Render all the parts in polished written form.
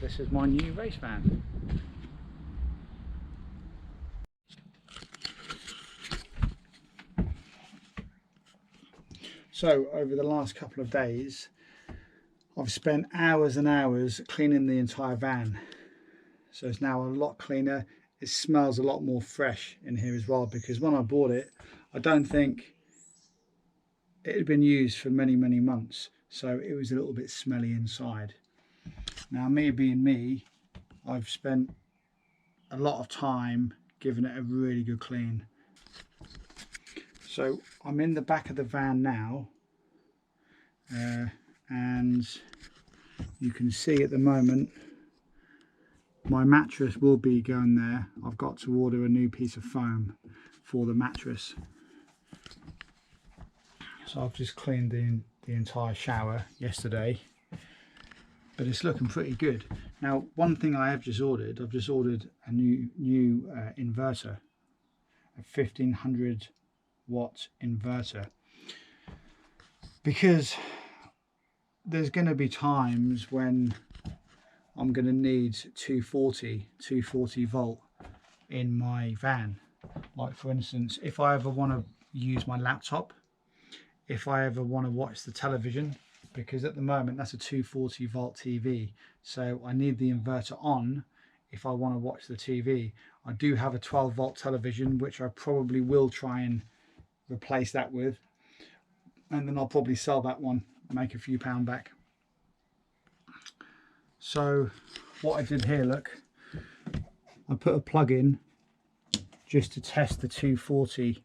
this is my new race van. So over the last couple of days I've spent hours and hours cleaning the entire van. So it's now a lot cleaner. It smells a lot more fresh in here as well, because when I bought it, I don't think it had been used for many months, so it was a little bit smelly inside. Now, me being me, I've spent a lot of time giving it a really good clean. So I'm in the back of the van now, and you can see at the moment my mattress will be going there. I've got to order a new piece of foam for the mattress. So I've just cleaned the entire shower yesterday, but it's looking pretty good. Now, one thing I've just ordered a new inverter, a 1500 watt inverter, because there's going to be times when I'm going to need 240 volt in my van. Like, for instance, if I ever want to use my laptop, if I ever want to watch the television, because at the moment that's a 240 volt TV, so I need the inverter on if I want to watch the TV. I do have a 12 volt television, which I probably will try and replace that with, and then I'll probably sell that one, make a few pound back. So what I did here, look, I put a plug in just to test the 240,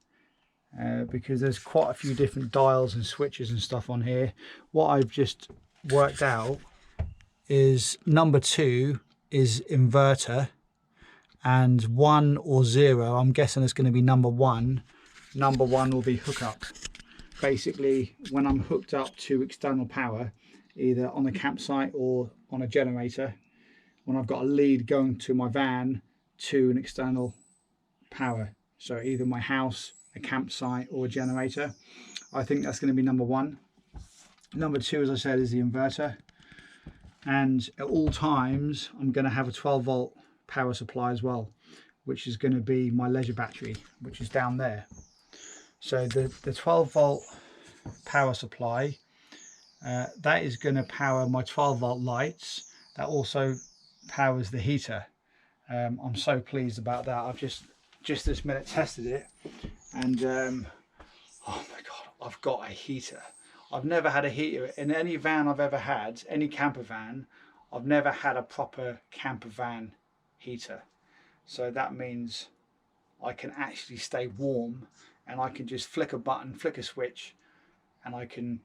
because there's quite a few different dials and switches and stuff on here. What I've just worked out is number 2 is inverter, and 1 or 0, I'm guessing it's going to be number 1. Number 1 will be hookup. Basically, when I'm hooked up to external power, either on the campsite or on a generator, when I've got a lead going to my van to an external power, so either my house, a campsite or a generator, I think that's going to be number 1. Number 2, as I said, is the inverter, and at all times I'm going to have a 12 volt power supply as well, which is going to be my leisure battery, which is down there. So the 12 volt power supply, that is going to power my 12 volt lights. That also powers the heater. I'm so pleased about that. I've just this minute tested it, and oh my god, I've got a heater. I've never had a heater in any van I've ever had, any camper van. I've never had a proper camper van heater. So that means I can actually stay warm, and I can just flick a button, flick a switch, and I can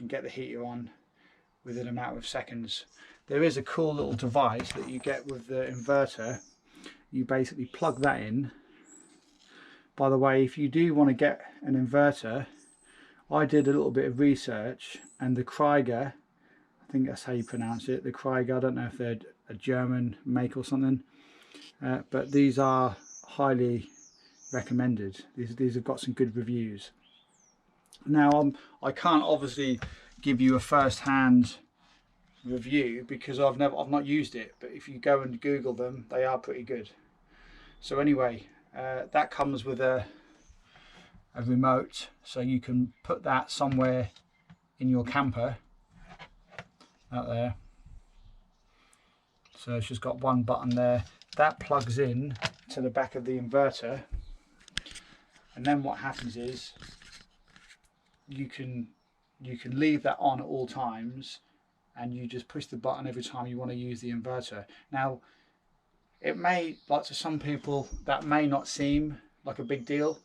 get the heater on within a matter of seconds. There is a cool little device that you get with the inverter. You basically plug that in. By the way, if you do want to get an inverter, I did a little bit of research, and the Kryger, I think that's how you pronounce it, the Kryger, I don't know if they're a German make or something, but these are highly recommended. These have got some good reviews. Now, I can't obviously give you a first-hand review because I've not used it, but if you go and Google them, they are pretty good. So anyway, that comes with a remote, so you can put that somewhere in your camper out there. So it's just got one button there that plugs in to the back of the inverter, and then what happens is you can leave that on at all times, and you just push the button every time you want to use the inverter. Now, it may, like to some people, that may not seem like a big deal,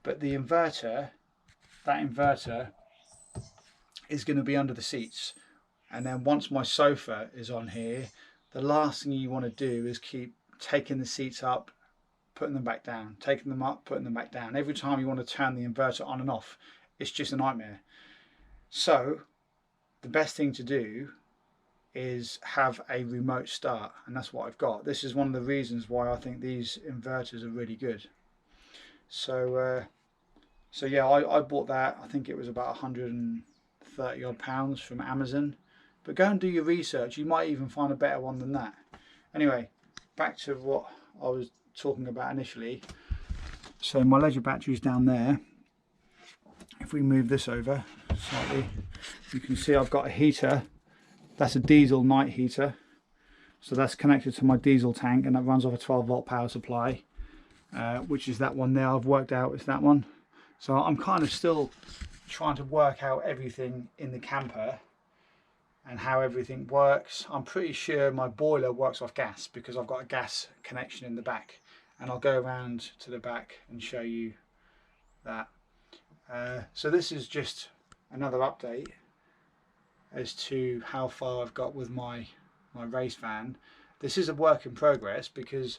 but the inverter, that inverter is going to be under the seats. And then once my sofa is on here, the last thing you want to do is keep taking the seats up, putting them back down, taking them up, putting them back down. Every time you want to turn the inverter on and off, it's just a nightmare. So the best thing to do is have a remote start, and that's what I've got. This is one of the reasons why I think these inverters are really good. So yeah, I bought that. I think it was about 130 odd pounds from Amazon, but go and do your research. You might even find a better one than that. Anyway, back to what I was talking about initially. So my ledger battery's down there. If we move this over slightly, you can see I've got a heater. That's a diesel night heater. So that's connected to my diesel tank, and that runs off a 12-volt power supply, which is that one there. I've worked out it's that one. So I'm kind of still trying to work out everything in the camper and how everything works. I'm pretty sure my boiler works off gas because I've got a gas connection in the back, and I'll go around to the back and show you that. So this is just another update as to how far I've got with my race van. This is a work in progress because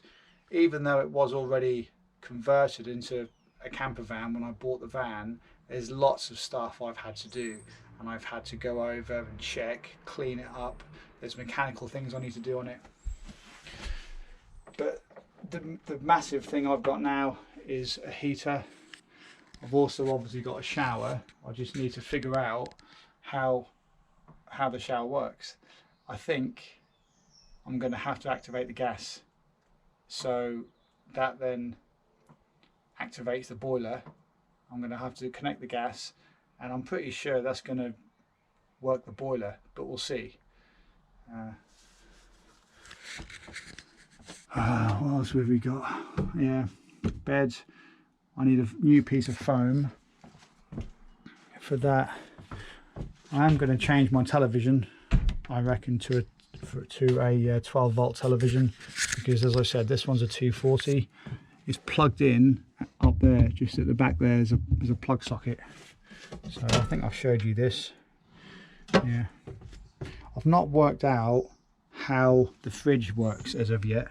even though it was already converted into a camper van when I bought the van, there's lots of stuff I've had to do, and I've had to go over and check, clean it up. There's mechanical things I need to do on it. But the massive thing I've got now is a heater. I've also obviously got a shower. I just need to figure out how the shower works. I think I'm going to have to activate the gas, so that then activates the boiler. I'm going to have to connect the gas, and I'm pretty sure that's going to work the boiler, but we'll see. What else have we got? Yeah, beds. I need a new piece of foam for that. I am going to change my television, I reckon, to a 12-volt television, because as I said, this one's a 240. It's plugged in up there, just at the back there is a plug socket. So I think I've showed you this. Yeah, I've not worked out how the fridge works as of yet.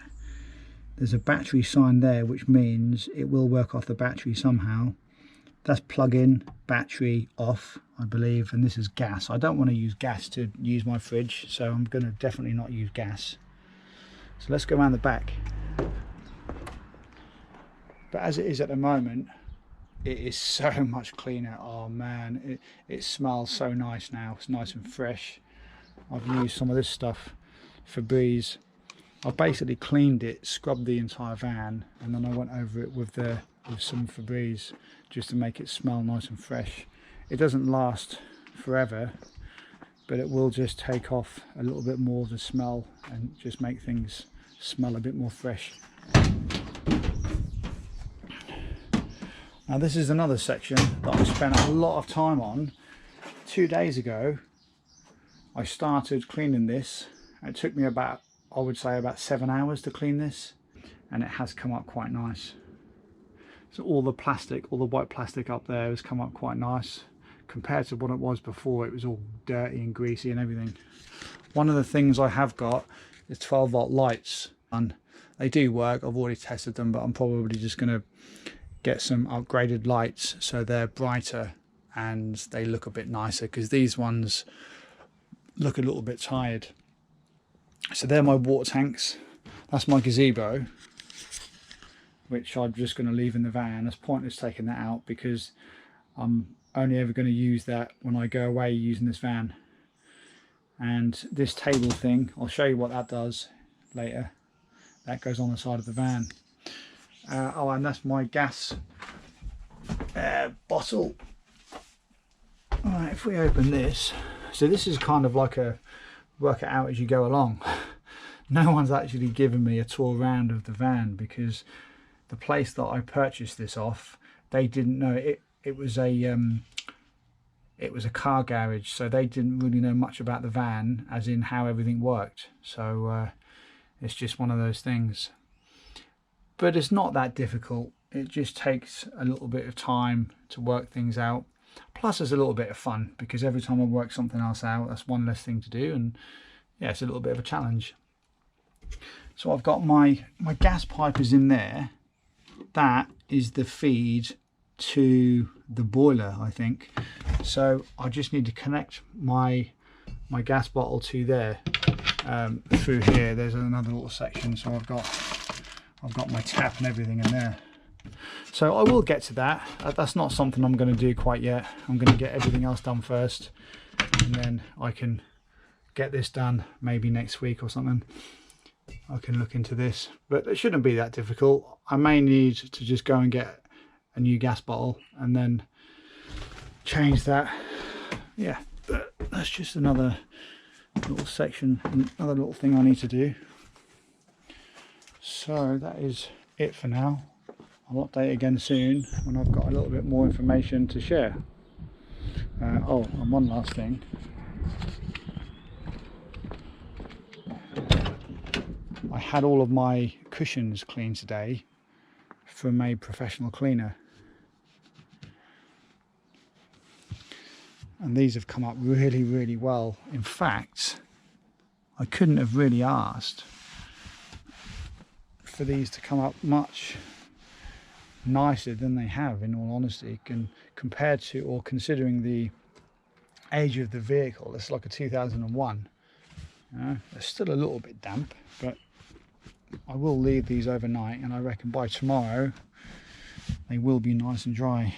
There's a battery sign there, which means it will work off the battery somehow. That's plug in, battery off, I believe, and this is gas. I don't want to use gas to use my fridge, so I'm going to definitely not use gas. So let's go around the back. But as it is at the moment, it is so much cleaner. Oh man, it smells so nice now. It's nice and fresh. I've used some of this stuff, Febreze. I've basically cleaned it, scrubbed the entire van, and then I went over it with some Febreze just to make it smell nice and fresh. It doesn't last forever, but it will just take off a little bit more of the smell and just make things smell a bit more fresh. Now this is another section that I spent a lot of time on. 2 days ago I started cleaning this. It took me about, I would say, about 7 hours to clean this, and it has come up quite nice. So all the plastic, all the white plastic up there has come up quite nice compared to what it was before. It was all dirty and greasy and everything. One of the things I have got is 12-volt lights, and they do work. I've already tested them, but I'm probably just going to get some upgraded lights so they're brighter and they look a bit nicer, because these ones look a little bit tired. So they're my water tanks. That's my gazebo, which I'm just going to leave in the van. It's pointless taking that out because I'm only ever going to use that when I go away using this van. And this table thing, I'll show you what that does later. That goes on the side of the van. Oh, and that's my gas bottle. Alright, if we open this, so this is kind of like a work it out as you go along. No one's actually given me a tour around of the van, because the place that I purchased this off, they didn't know it. It was a car garage, so they didn't really know much about the van, as in how everything worked. So it's just one of those things. But it's not that difficult. It just takes a little bit of time to work things out. Plus there's a little bit of fun, because every time I work something else out, that's one less thing to do, and yeah, it's a little bit of a challenge. So I've got my gas pipe is in there. That is the feed to the boiler, I think. So I just need to connect my gas bottle to there. Through here there's another little section, so I've got my tap and everything in there. So I will get to that. That's not something I'm going to do quite yet. I'm going to get everything else done first, and then I can get this done maybe next week or something, I can look into this, but it shouldn't be that difficult. I may need to just go and get a new gas bottle and then change that. Yeah, but that's just another little section, another little thing I need to do. So that is it for now. I'll update again soon when I've got a little bit more information to share. Oh, and one last thing. I had all of my cushions cleaned today from a professional cleaner. And these have come up really, really well. In fact, I couldn't have really asked for these to come up much nicer than they have, in all honesty, compared to, or considering the age of the vehicle. It's like a 2001. They're still a little bit damp, but I will leave these overnight, and I reckon by tomorrow they will be nice and dry.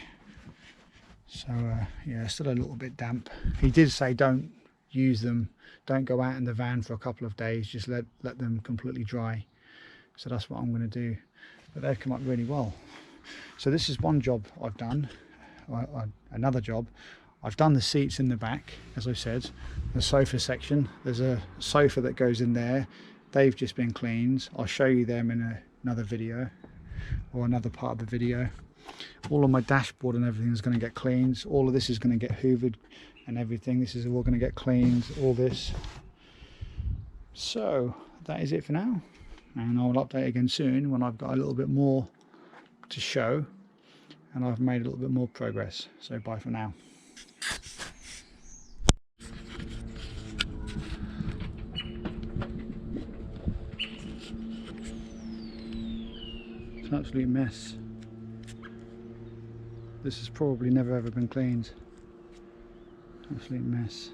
So yeah, still a little bit damp. He did say don't use them, don't go out in the van for a couple of days, just let them completely dry. So that's what I'm going to do. But they've come up really well. So this is one job I've done. Another job, I've done the seats in the back, as I said, the sofa section. There's a sofa that goes in there. They've just been cleaned. I'll show you them in another video, or another part of the video. All of my dashboard and everything is going to get cleaned. All of this is going to get hoovered and everything. This is all going to get cleaned, all this. So that is it for now, and I'll update again soon when I've got a little bit more to show and I've made a little bit more progress. So bye for now. It's an absolute mess. This has probably never ever been cleaned. Absolute mess.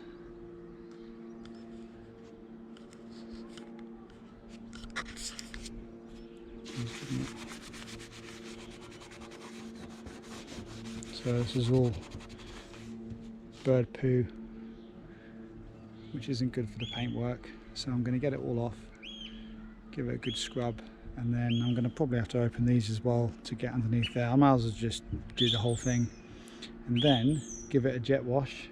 So this is all bird poo, which isn't good for the paintwork. So I'm going to get it all off, give it a good scrub, and then I'm going to probably have to open these as well to get underneath there. I might as well just do the whole thing and then give it a jet wash,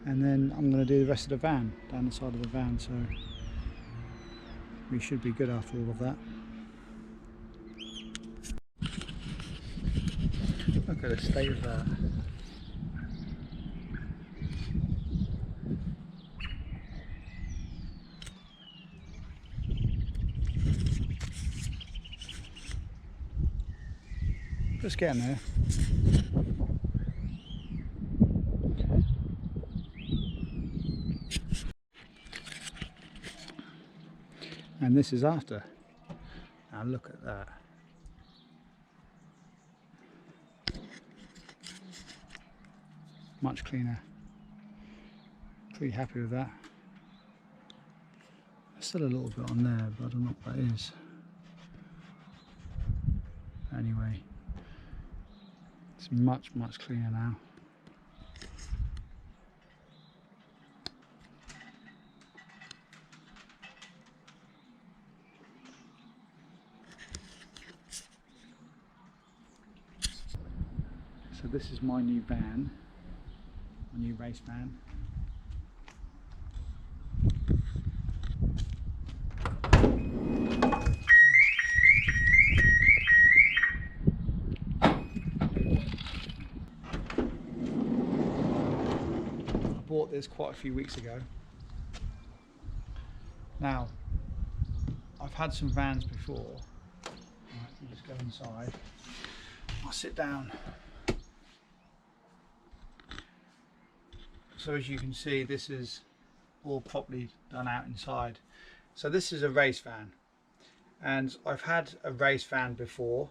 and then I'm going to do the rest of the van, down the side of the van, so we should be good after all of that. Look at the state of that. Just getting there. And this is after. Now look at that. Much cleaner. Pretty happy with that. There's still a little bit on there, but I don't know what that is. Anyway, it's much cleaner now. So this is my new van, my new race van. I bought this quite a few weeks ago. Now, I've had some vans before. Right, let me just go inside. I'll sit down. So as you can see, this is all properly done out inside. So this is a race van, and I've had a race van before.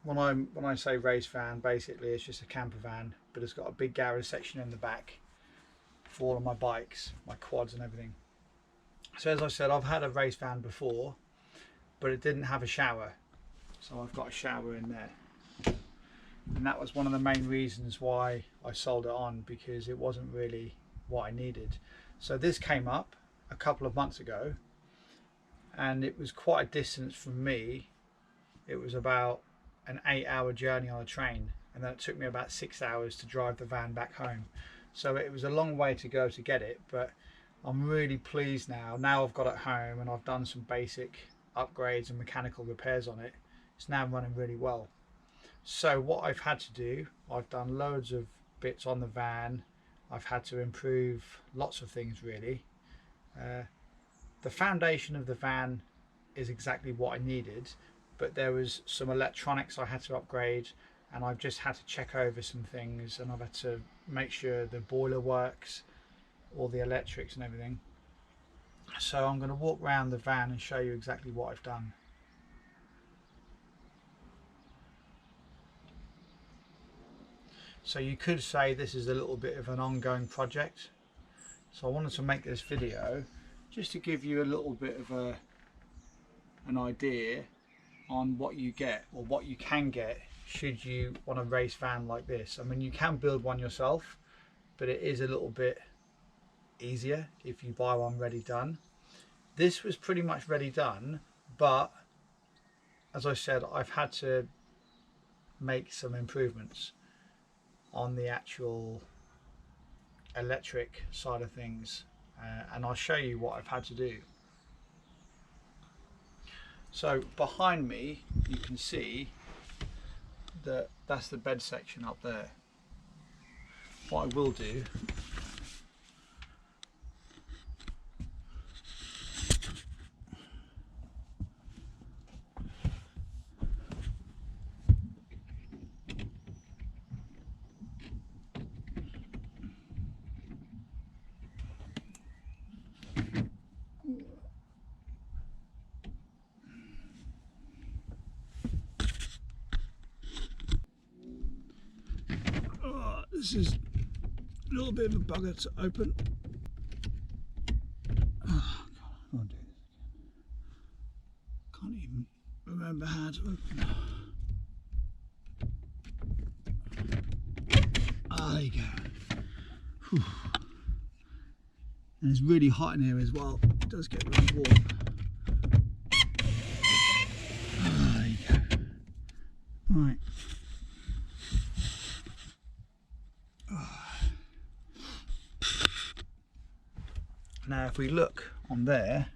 When I say race van, basically it's just a camper van, but it's got a big garage section in the back for all of my bikes, my quads and everything. So as I said, I've had a race van before, but it didn't have a shower. So I've got a shower in there. And that was one of the main reasons why I sold it on, because it wasn't really what I needed. So this came up a couple of months ago, and it was quite a distance from me. It was about an 8-hour journey on a train, and then it took me about 6 hours to drive the van back home. So it was a long way to go to get it, but I'm really pleased now. Now I've got it home and I've done some basic upgrades and mechanical repairs on it. It's now running really well. So what I've had to do, I've done loads of bits on the van. I've had to improve lots of things really. The foundation of the van is exactly what I needed, but there was some electronics I had to upgrade, and I've just had to check over some things, and I've had to make sure the boiler works, all the electrics and everything. So I'm going to walk around the van and show you exactly what I've done. So you could say this is a little bit of an ongoing project. So I wanted to make this video just to give you a little bit of an idea on what you get, or what you can get should you want a race van like this. I mean, you can build one yourself, but it is a little bit easier if you buy one ready done. This was pretty much ready done, but as I said, I've had to make some improvements on the actual electric side of things, and I'll show you what I've had to do. So behind me you can see that that's the bed section up there. What I will do, this is a little bit of a bugger to open. Oh, God, I can't do this again. Can't even remember how to open. Ah, there you go. Whew. And it's really hot in here as well. It does get really warm. Ah, there you go. Right. Now if we look on there,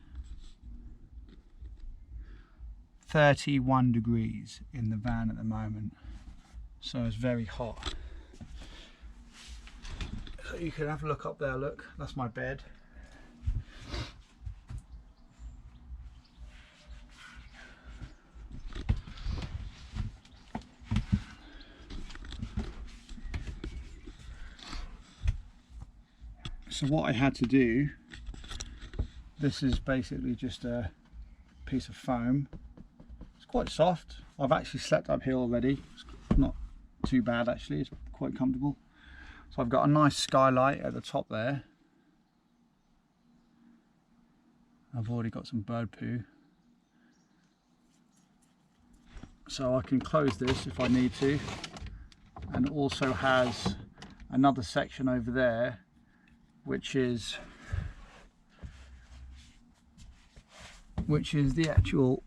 31 degrees in the van at the moment, so it's very hot. So you can have a look up there, look, that's my bed. So what I had to do, this is basically just a piece of foam. It's quite soft. I've actually slept up here already. It's not too bad actually, it's quite comfortable. So I've got a nice skylight at the top there. I've already got some bird poo. So I can close this if I need to. And it also has another section over there, which is the actual,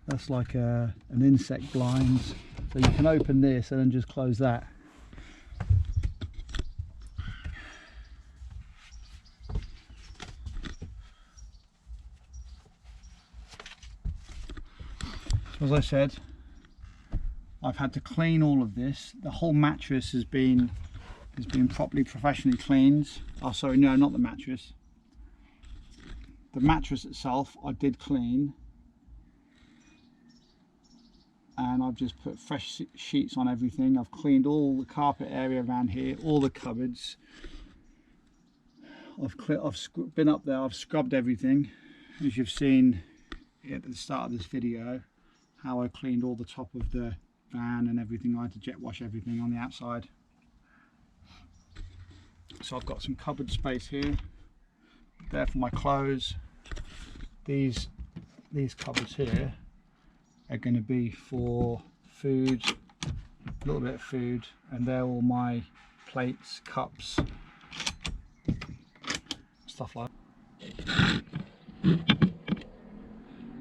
that's like an insect blinds, so you can open this and then just close that. So as I said, I've had to clean all of this. The whole mattress has been properly professionally cleaned. Oh sorry, no, not the mattress. The mattress itself I did clean, and I've just put fresh sheets on everything. I've cleaned all the carpet area around here, all the cupboards. I've been up there, I've scrubbed everything, as you've seen at the start of this video, how I cleaned all the top of the van and everything. I had to jet wash everything on the outside. So I've got some cupboard space here, there for my clothes. These cupboards here are going to be for food, a little bit of food, and they're all my plates, cups, stuff like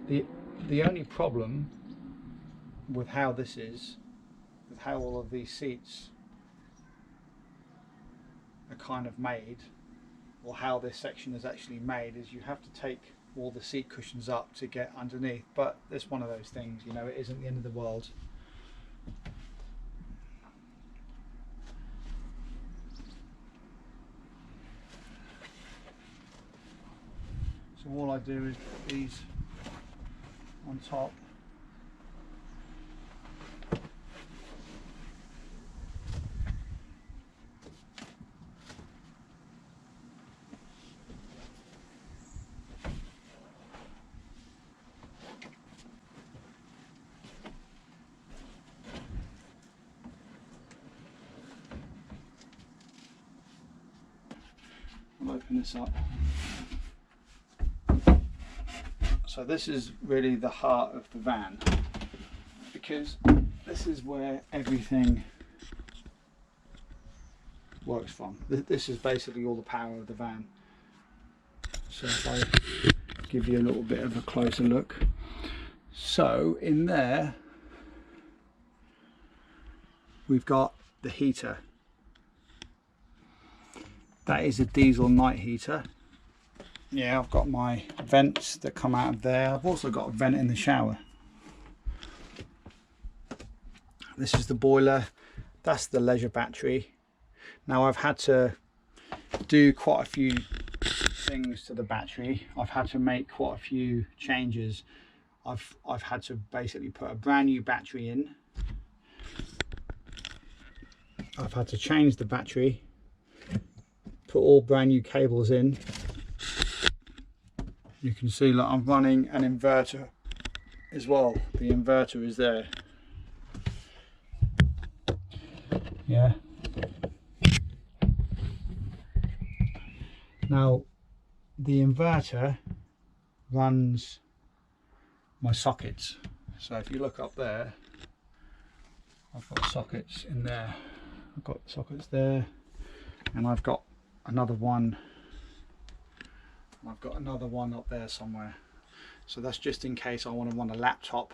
that. The only problem with how this is, with how all of these seats are kind of made, or how this section is actually made, is you have to take all the seat cushions up to get underneath. But it's one of those things, you know, it isn't the end of the world. So all I do is put these on top. I'll open this up. So this is really the heart of the van, because this is where everything works from. This is basically all the power of the van. So if I give you a little bit of a closer look. So in there we've got the heater. That is a diesel night heater. Yeah, I've got my vents that come out of there. I've also got a vent in the shower. This is the boiler. That's the leisure battery. Now I've had to do quite a few things to the battery. I've had to make quite a few changes. I've had to basically put a brand new battery in. I've had to change the battery, put all brand new cables in. You can see that I'm running an inverter as well. The inverter is there. Yeah. Now the inverter runs my sockets. So if you look up there, I've got sockets in there. I've got sockets there, and I've got another one. I've got another one up there somewhere. So that's just in case I want to run a laptop,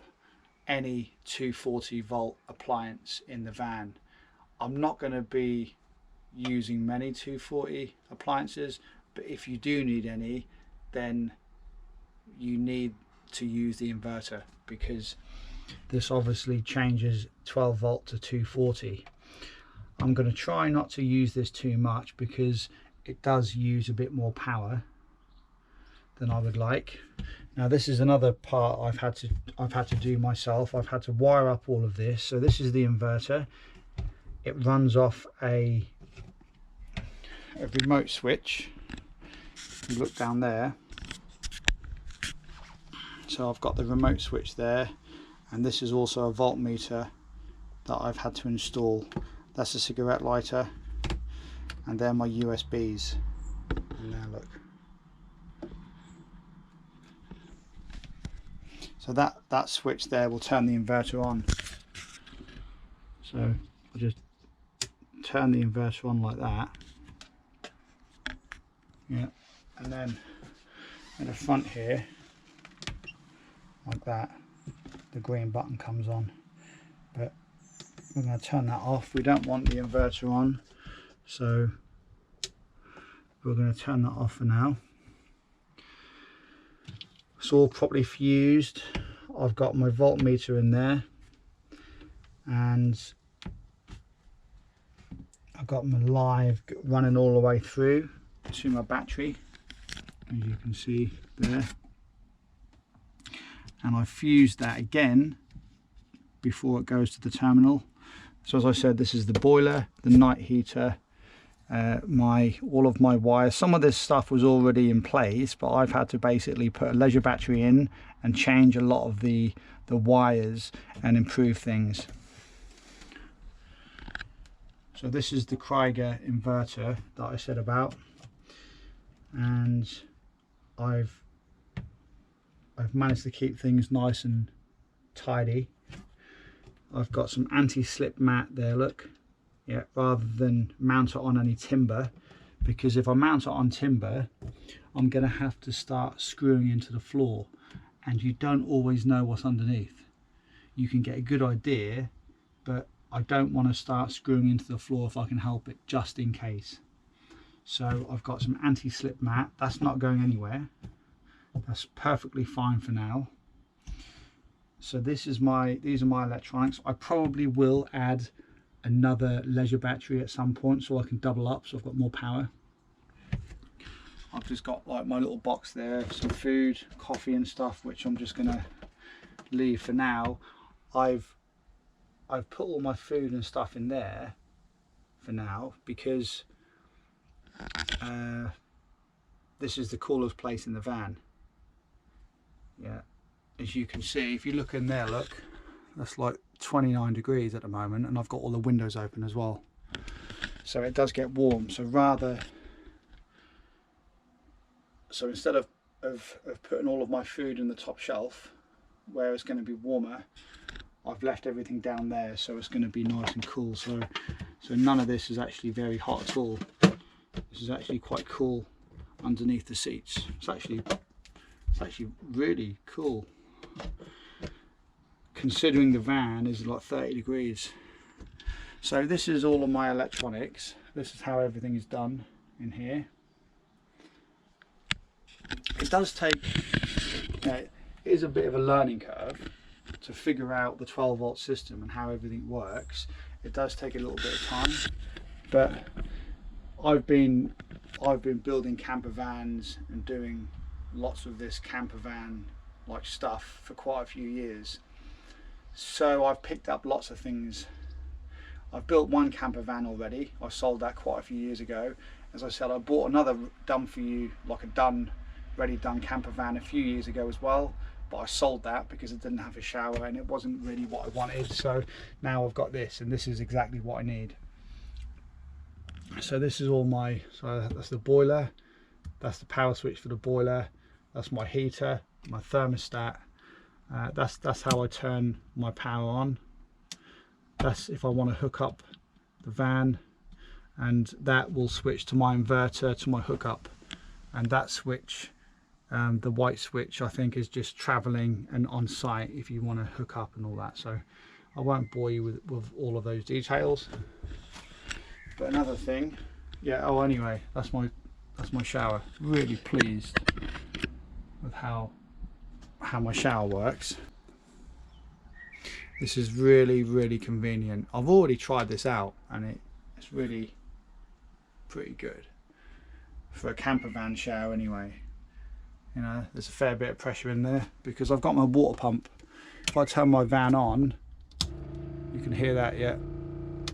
any 240 volt appliance in the van. I'm not going to be using many 240 appliances, but if you do need any, then you need to use the inverter, because this obviously changes 12 volt to 240. I'm going to try not to use this too much because it does use a bit more power than I would like. Now this is another part I've had to do myself. I've had to wire up all of this. So this is the inverter. It runs off a remote switch. You look down there. So I've got the remote switch there, and this is also a voltmeter that I've had to install. That's a cigarette lighter, and they're my USBs. And now look. So that switch there will turn the inverter on. So I'll just turn the inverter on like that. Yeah, and then in the front here, like that, the green button comes on. But we're going to turn that off. We don't want the inverter on, so we're going to turn that off for now. It's all properly fused. I've got my voltmeter in there, and I've got my live running all the way through to my battery, as you can see there. And I fused that again before it goes to the terminal. So as I said, this is the boiler, the night heater, all of my wires. Some of this stuff was already in place, but I've had to basically put a leisure battery in and change a lot of the wires and improve things. So this is the Kryger inverter that I said about, and I've managed to keep things nice and tidy. I've got some anti-slip mat there, look, yeah, rather than mount it on any timber, because if I mount it on timber, I'm going to have to start screwing into the floor, and you don't always know what's underneath. You can get a good idea, but I don't want to start screwing into the floor if I can help it, just in case. So I've got some anti-slip mat. That's not going anywhere. That's perfectly fine for now. So these are my electronics. I probably will add another leisure battery at some point so I can double up, so I've got more power. I've just got like my little box there, some food, coffee and stuff, which I'm just gonna leave for now. I've put all my food and stuff in there for now because this is the coolest place in the van. Yeah, as you can see, if you look in there, look, that's like 29 degrees at the moment, and I've got all the windows open as well, so it does get warm. So instead of putting all of my food in the top shelf where it's going to be warmer, I've left everything down there, so it's going to be nice and cool. So none of this is actually very hot at all. This is actually quite cool underneath the seats. It's actually really cool, considering the van is like 30 degrees. So this is all of my electronics. This is how everything is done in here. It does take, it is a bit of a learning curve to figure out the 12 volt system and how everything works. It does take a little bit of time, but I've been building camper vans and doing lots of this camper van like stuff for quite a few years, so I've picked up lots of things. I've built one camper van already. I sold that quite a few years ago. As I said, I bought another done for you, like a ready done camper van a few years ago as well, but I sold that because it didn't have a shower and it wasn't really what I wanted. So now I've got this, and this is exactly what I need. So this is all my, so that's the boiler, that's the power switch for the boiler, that's my heater, my thermostat, that's how I turn my power on. That's if I want to hook up the van, and that will switch to my inverter, to my hookup. And that switch, the white switch, I think is just traveling and on site if you want to hook up and all that. So I won't bore you with all of those details. But another thing, yeah, oh anyway, that's my shower. Really pleased with how my shower works. This is really convenient. I've already tried this out and it's really pretty good for a camper van shower anyway. You know, there's a fair bit of pressure in there because I've got my water pump. If I turn my van on, you can hear that, yeah,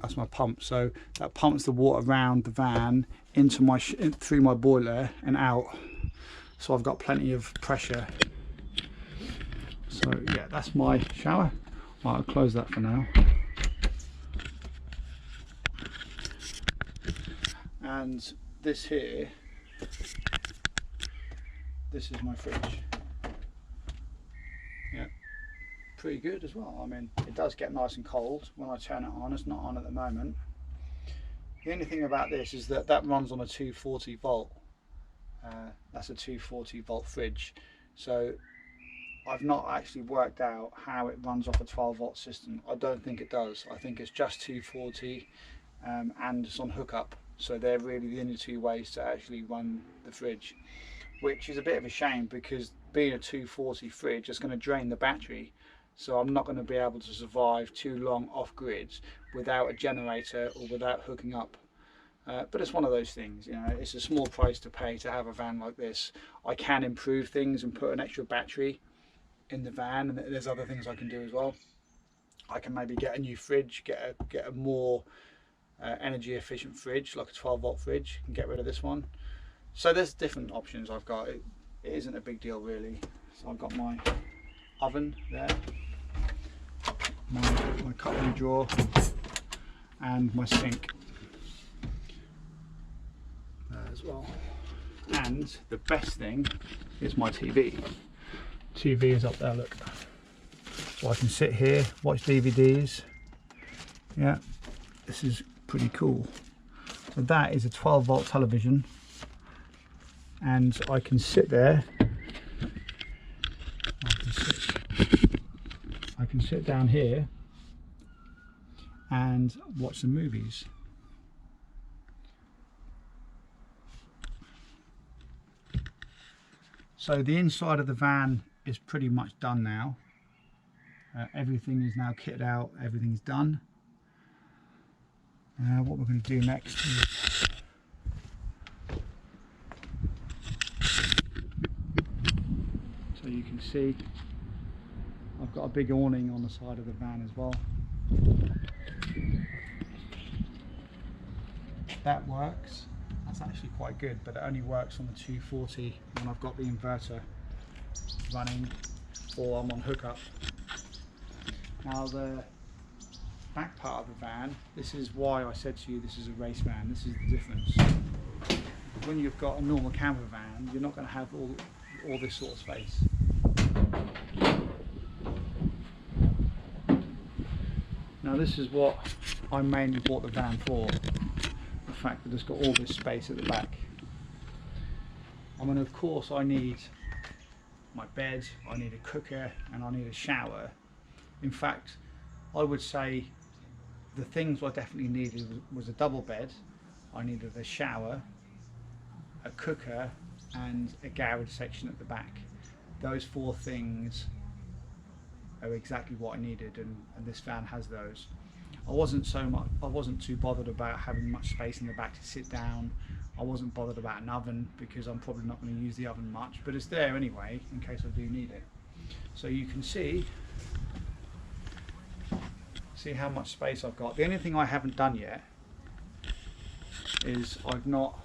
that's my pump. So that pumps the water around the van into through my boiler and out, so I've got plenty of pressure. So yeah, that's my shower. I'll close that for now. And this here, this is my fridge. Yeah, pretty good as well. I mean, it does get nice and cold when I turn it on. It's not on at the moment. The only thing about this is that runs on a 240 volt. That's a 240 volt fridge. So I've not actually worked out how it runs off a 12 volt system. I don't think it does. I think it's just 240 and it's on hookup. So they're really the only two ways to actually run the fridge, which is a bit of a shame because being a 240 fridge is going to drain the battery. So I'm not going to be able to survive too long off grids without a generator or without hooking up. But it's one of those things, you know, it's a small price to pay to have a van like this. I can improve things and put an extra battery in the van, and there's other things I can do as well. I can maybe get a new fridge, get a more energy efficient fridge, like a 12 volt fridge, and get rid of this one. So there's different options I've got. It isn't a big deal really. So I've got my oven there, my cutlery drawer, and my sink there as well. And the best thing is my TV. TV is up there, look. So I can sit here, watch DVDs. Yeah, this is pretty cool. So that is a 12-volt television, and I can sit there. I can sit down here and watch some movies. So the inside of the van is pretty much done now. Everything is now kitted out, everything's done. What we're going to do next is so you can see I've got a big awning on the side of the van as well. That works. That's actually quite good, but it only works on the 240 when I've got the inverter running or I'm on hookup. Now the back part of the van, this is why I said to you this is a race van. This is the difference. When you've got a normal camper van, you're not going to have all this sort of space. Now this is what I mainly bought the van for. The fact that it's got all this space at the back. I mean, of course I need my bed, I need a cooker, and I need a shower. In fact, I would say the things I definitely needed was a double bed. I needed a shower, a cooker, and a garage section at the back. Those 4 things are exactly what I needed, and this van has those. I wasn't too bothered about having much space in the back to sit down. I wasn't bothered about an oven because I'm probably not going to use the oven much, but it's there anyway in case I do need it. So you can see how much space I've got. The only thing I haven't done yet is I've not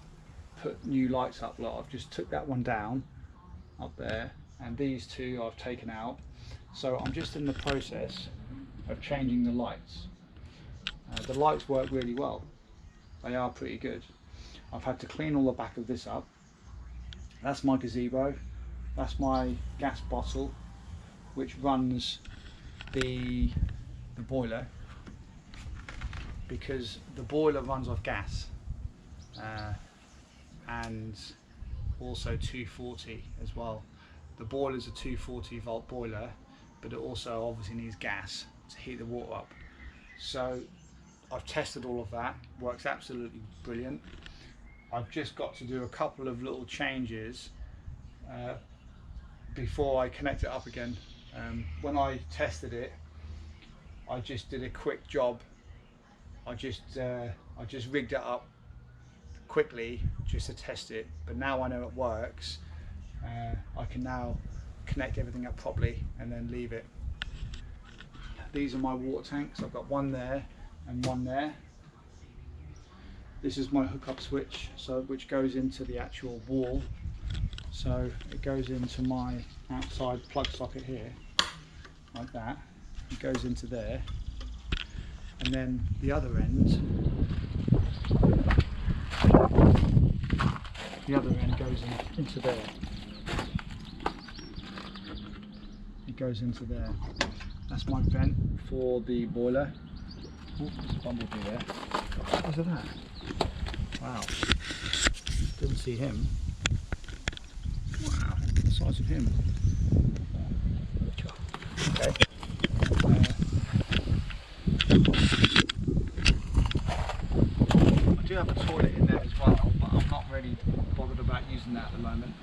put new lights up. Look, I've just took that one down up there, and these 2 I've taken out. So I'm just in the process of changing the lights. The lights work really well. They are pretty good. I've had to clean all the back of this up. That's my gazebo. That's my gas bottle, which runs the boiler, because the boiler runs off gas and also 240 as well. The boiler is a 240 volt boiler, but it also obviously needs gas to heat the water up. So I've tested all of that, works absolutely brilliant. I've just got to do a couple of little changes before I connect it up again. When I tested it, I just did a quick job. I just rigged it up quickly just to test it, but now I know it works. I can now connect everything up properly and then leave it. These are my water tanks. I've got one there and one there. This is my hookup switch, which goes into the actual wall. So it goes into my outside plug socket here, like that. It goes into there, and then the other end goes into there. It goes into there. That's my vent for the boiler. Oh, there's a bumblebee there. What was that? Wow. Didn't see him. Wow, the size of him. Okay. I do have a toilet in there as well, but I'm not really bothered about using that at the moment.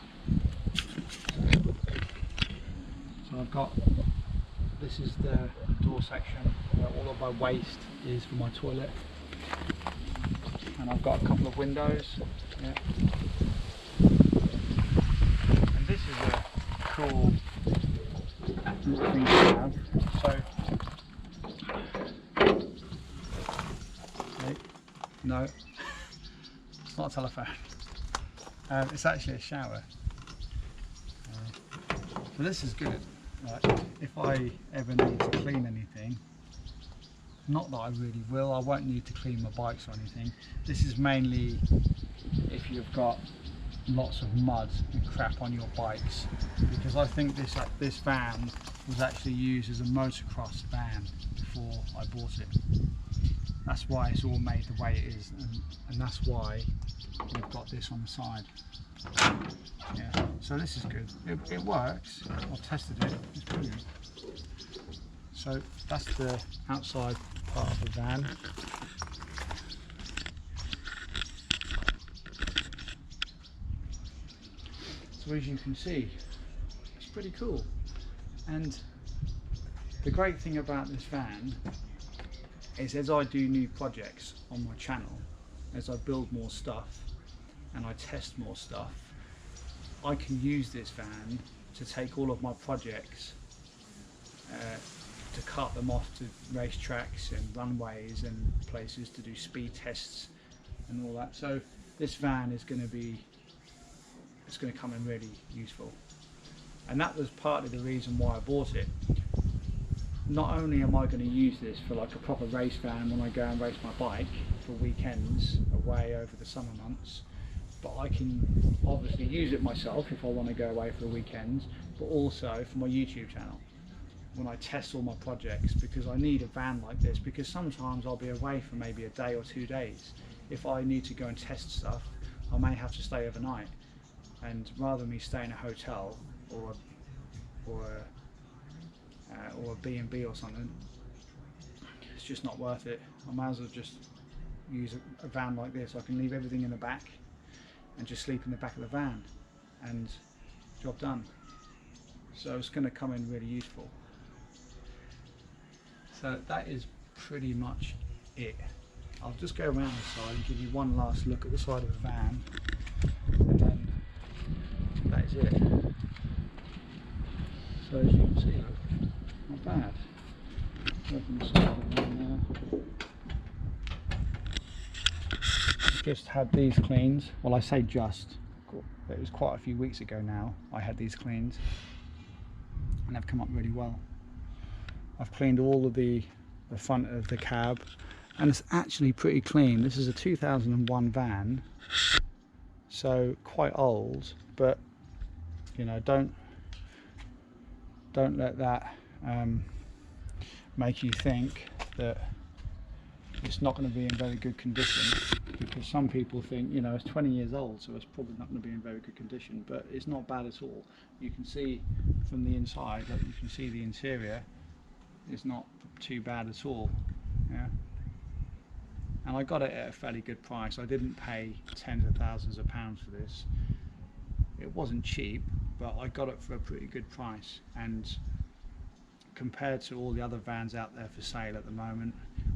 So I've got, this is the door section where all of my waste is for my toilet. And I've got a couple of windows. Yeah. And this is a cool little thing to have. So, no, it's not a telephone. It's actually a shower. So this is good. Right. If I ever need to clean anything, not that I really will, I won't need to clean my bikes or anything. This is mainly if you've got lots of mud and crap on your bikes, because I think this van was actually used as a motocross van before I bought it. That's why it's all made the way it is, and that's why we've got this on the side. Yeah, so this is good. It works. I've tested it. It's brilliant. So that's the outside part of the van. So as you can see, it's pretty cool. And the great thing about this van is, as I do new projects on my channel, as I build more stuff and I test more stuff, I can use this van to take all of my projects, to cut them off to racetracks and runways and places to do speed tests and all that. So this van is going to be, it's going to come in really useful. And that was partly the reason why I bought it. Not only am I going to use this for like a proper race van when I go and race my bike for weekends away over the summer months, but I can obviously use it myself if I want to go away for the weekends, but also for my YouTube channel when I test all my projects, because I need a van like this, because sometimes I'll be away for maybe a day or 2 days. If I need to go and test stuff, I may have to stay overnight, and rather than me stay in a hotel or a B&B or something, it's just not worth it. I might as well just use a van like this. I can leave everything in the back and just sleep in the back of the van, and job done. So it's going to come in really useful. So that is pretty much it. I'll just go around the side and give you one last look at the side of the van, and then that is it. So as you can see, look, not bad. Open the side of the van there. Just had these cleaned. Well, I say just, it was quite a few weeks ago now I had these cleaned, and they've come up really well. I've cleaned all of the front of the cab, and it's actually pretty clean. This is a 2001 van, so quite old, but you know, don't let that make you think that it's not going to be in very good condition, because some people think, you know, it's 20 years old, so it's probably not going to be in very good condition, but it's not bad at all. You can see from the inside, like you can see the interior is not too bad at all. Yeah, and I got it at a fairly good price. I didn't pay tens of thousands of pounds for this. It wasn't cheap, but I got it for a pretty good price, and compared to all the other vans out there for sale at the moment,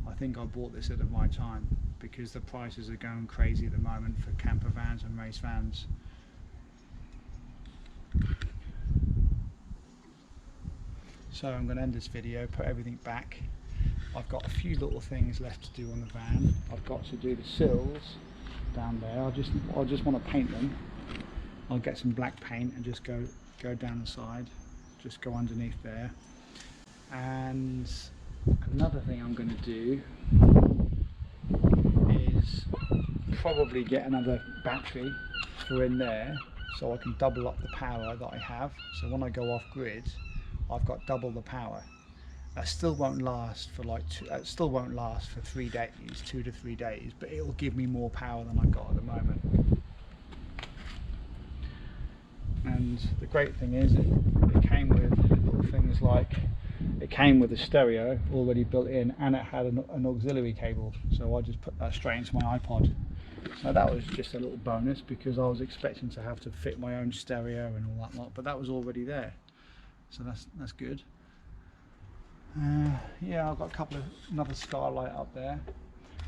I think I bought this at the right time, because the prices are going crazy at the moment for camper vans and race vans. So I'm going to end this video, put everything back. I've got a few little things left to do on the van. I've got to do the sills down there. I just want to paint them. I'll get some black paint and just go down the side, just go underneath there. And another thing I'm going to do is probably get another battery for in there, so I can double up the power that I have. So when I go off grid, I've got double the power. That still won't last for like 3 days, 2 to 3 days, but it'll give me more power than I've got at the moment. And the great thing is, it came with little things like, it came with a stereo already built in, and it had an auxiliary cable, so I just put that straight into my iPod. So that was just a little bonus, because I was expecting to have to fit my own stereo and all that lot, but that was already there, so that's good. Yeah, I've got another skylight up there,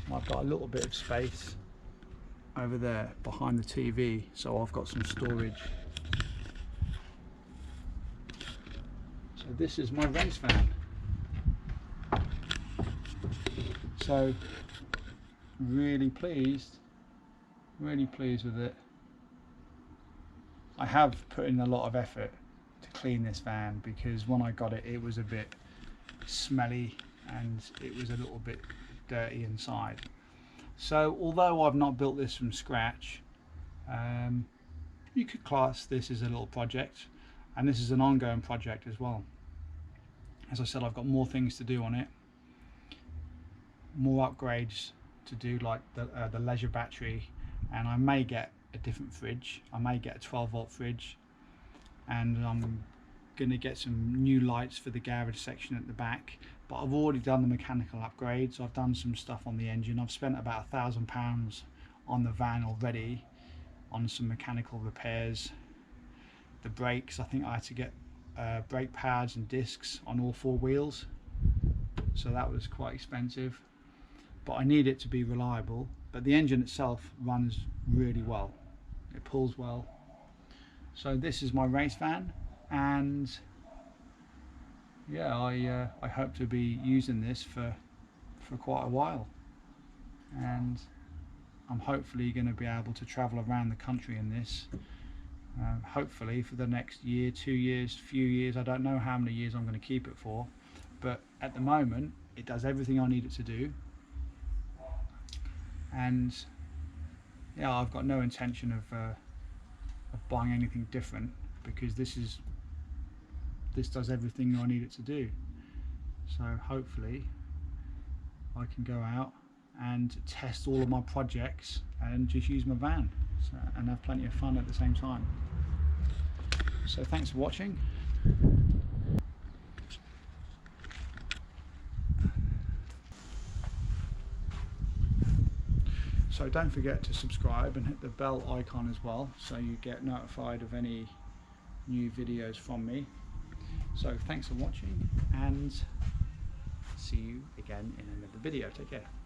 and I've got a little bit of space over there behind the TV, so I've got some storage. So this is my race van. So really pleased with it. I have put in a lot of effort to clean this van, because when I got it, it was a bit smelly and it was a little bit dirty inside. So although I've not built this from scratch, you could class this as a little project, and this is an ongoing project as well. As I said, I've got more things to do on it. more upgrades to do, like the leisure battery, and I may get a different fridge. I may get a 12-volt fridge, and I'm going to get some new lights for the garage section at the back. But I've already done the mechanical upgrades. I've done some stuff on the engine. I've spent about £1,000 on the van already on some mechanical repairs. The brakes, I think I had to get brake pads and discs on all 4 wheels, so that was quite expensive, but I need it to be reliable. But the engine itself runs really well, it pulls well. So this is my race van, and yeah, I hope to be using this for quite a while, and I'm hopefully going to be able to travel around the country in this, hopefully for the next year, 2 years, few years. I don't know how many years I'm going to keep it for, but at the moment it does everything I need it to do. And yeah, I've got no intention of buying anything different, because this does everything I need it to do. So hopefully I can go out and test all of my projects and just use my van, and have plenty of fun at the same time. So thanks for watching. So don't forget to subscribe and hit the bell icon as well, so you get notified of any new videos from me. So thanks for watching, and see you again in another video. Take care.